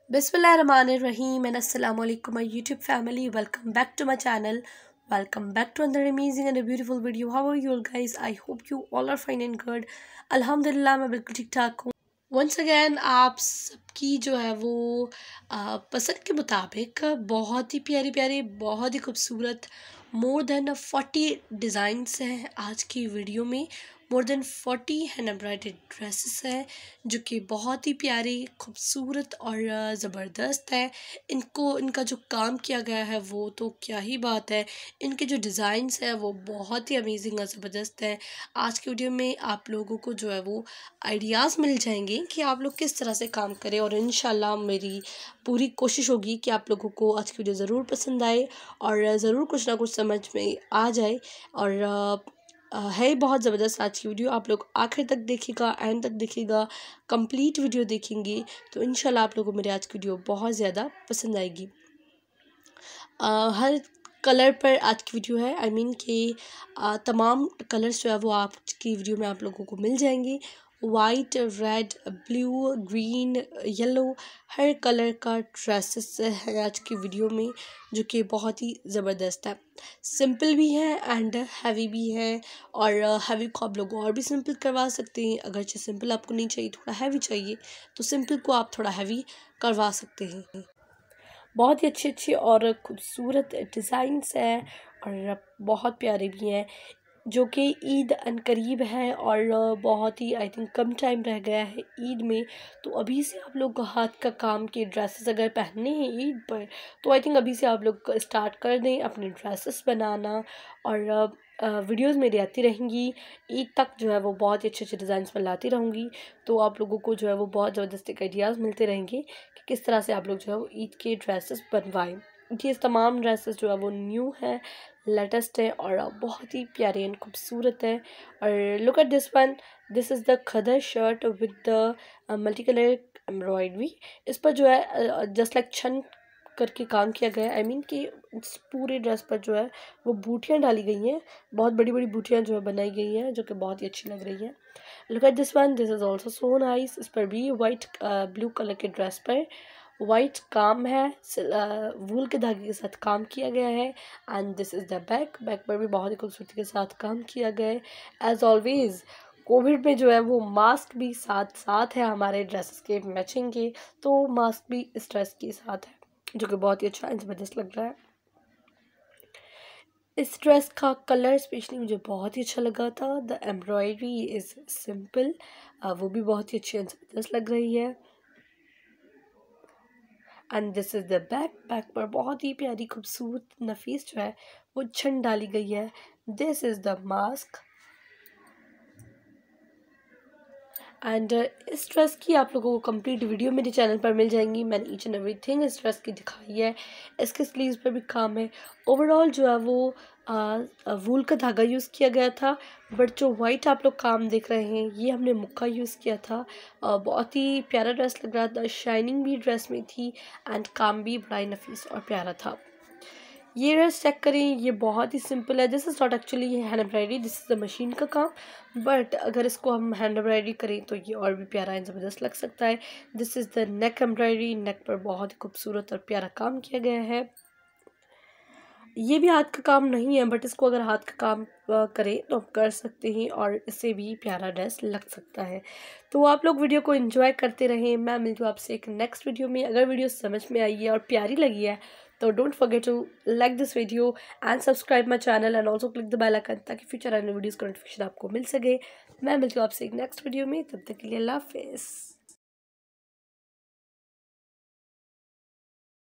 Bismillahirrahmanirrahim and Assalamu alaikum my YouTube family. Welcome back to my channel. Welcome back to another amazing and a beautiful video. How are you all guys? I hope you all are fine and good. Alhamdulillah मैं बिल्कुल ठीक ठाक हूँ. Once again आप सबकी जो है वो पसंद के मुताबिक बहुत ही प्यारी प्यारी बहुत ही खूबसूरत मोर देन 40 डिज़ाइंस हैं आज की वीडियो में. More than 40 hand embroidered dresses हैं जो कि बहुत ही प्यारी खूबसूरत और ज़बरदस्त है. इनका जो काम किया गया है वो तो क्या ही बात है. इनके जो डिज़ाइंस हैं वो बहुत ही अमेजिंग और ज़बरदस्त हैं. आज की वीडियो में आप लोगों को जो है वो आइडियाज़ मिल जाएंगे कि आप लोग किस तरह से काम करें और इंशाल्लाह मेरी पूरी कोशिश होगी कि आप लोगों को आज की वीडियो ज़रूर पसंद आए और ज़रूर कुछ ना कुछ समझ में आ जाए. और है बहुत ज़बरदस्त आज की वीडियो. आप लोग आखिर तक देखिएगा, एंड तक देखिएगा, कंप्लीट वीडियो देखेंगे तो इंशाल्लाह आप लोगों को मेरी आज की वीडियो बहुत ज़्यादा पसंद आएगी. हर कलर पर आज की वीडियो है. आई मीन कि तमाम कलर्स जो है वो आज की वीडियो में आप लोगों को मिल जाएंगे. White, red, blue, green, yellow हर कलर का ड्रेसेस है आज की वीडियो में जो कि बहुत ही ज़बरदस्त है. सिंपल भी है एंड हैवी भी है. और हैवी को आप लोग और भी सिंपल करवा सकते हैं. अगरचे सिंपल आपको नहीं चाहिए, थोड़ा हैवी चाहिए तो सिंपल को आप थोड़ा हैवी करवा सकते हैं. बहुत ही अच्छी अच्छी और खूबसूरत डिज़ाइंस हैं और बहुत प्यारे भी हैं जो कि ईद अनकरीब है और बहुत ही आई थिंक कम टाइम रह गया है ईद में. तो अभी से आप लोग हाथ का काम के ड्रेसेस अगर पहनने हैं ईद पर तो आई थिंक अभी से आप लोग स्टार्ट कर दें अपने ड्रेसेस बनाना. और वीडियोस मेरी आती रहेंगी ईद तक जो है वो बहुत ही अच्छे अच्छे डिज़ाइंस में लाती रहूँगी. तो आप लोगों को जो है वो बहुत ज़बरदस्त आइडियाज़ मिलते रहेंगे कि किस तरह से आप लोग जो है वो ईद के ड्रेसेस बनवाएं. ये तमाम ड्रेसेस जो है वो न्यू है, लेटेस्ट है और बहुत ही प्यारे एंड खूबसूरत है. और look at this one. This is the khaddar shirt with the multi colour embroidery. इस पर जो है जस्ट लाइक छन करके काम किया गया है. आई मीन कि इस पूरे ड्रेस पर जो है वो बूटियाँ डाली गई हैं. बहुत बड़ी बड़ी बूटियाँ जो है बनाई गई हैं जो कि बहुत ही अच्छी लग रही हैं. Look at this one. This is also so nice. इस पर भी वाइट ब्लू कलर के ड्रेस पर वाइट काम है, वूल के धागे के साथ काम किया गया है. And this is the back. Back पर भी बहुत ही खूबसूरती के साथ काम किया गया है. एज ऑलवेज़ कोविड में जो है वो मास्क भी साथ साथ है हमारे ड्रेसेस के मैचिंग के. तो मास्क भी इस ड्रेस के साथ है जो कि बहुत ही अच्छा एंड ज़बरदस्त लग रहा है. इस ड्रेस का कलर स्पेशली मुझे बहुत ही अच्छा लगा था. द एम्ब्रॉयडरी इज़ सिंपल, वो भी बहुत ही अच्छी एंड ज़बरदस्त लग रही है. And this is the back. Back पर बहुत ही प्यारी खूबसूरत नफीस जो है वो छन डाली गई है. This is the mask. And इस ड्रेस की आप लोगों को कंप्लीट वीडियो मेरे चैनल पर मिल जाएंगी. मैंने ईच एंड एवरीथिंग इस ड्रेस की दिखाई है. इसके स्लीव्स पर भी काम है. ओवरऑल जो है वो वूल का धागा यूज़ किया गया था. बट जो वाइट आप लोग काम देख रहे हैं ये हमने मुक्का यूज़ किया था. बहुत ही प्यारा ड्रेस लग रहा था. शाइनिंग भी ड्रेस में थी एंड काम भी बड़ा ही नफीस और प्यारा था. ये ड्रेस चेक करें, ये बहुत ही सिंपल है. This is not actually hand embroidery, this is the machine का काम. बट अगर इसको हम हैंड एम्ब्रॉयडरी करें तो ये और भी प्यारा एंड ज़बरदस्त लग सकता है. This is the neck embroidery. Neck पर बहुत ही खूबसूरत और प्यारा काम किया गया है. ये भी हाथ का काम नहीं है बट इसको अगर हाथ का काम करें तो आप कर सकते हैं और इससे भी प्यारा ड्रेस लग सकता है. तो आप लोग वीडियो को एंजॉय करते रहें. मैं मिलती हूँ आपसे एक नेक्स्ट वीडियो में. अगर वीडियो समझ में आई है और प्यारी लगी है तो don't forget to like this video and subscribe my channel and also click the bell icon ताकि फ्यूचर आने वीडियोज़ का नोटिफिकेशन आपको मिल सके. मैं मिलती हूँ आपसे एक नेक्स्ट वीडियो में. तब तक के लिए अल्लाह हाफिज़.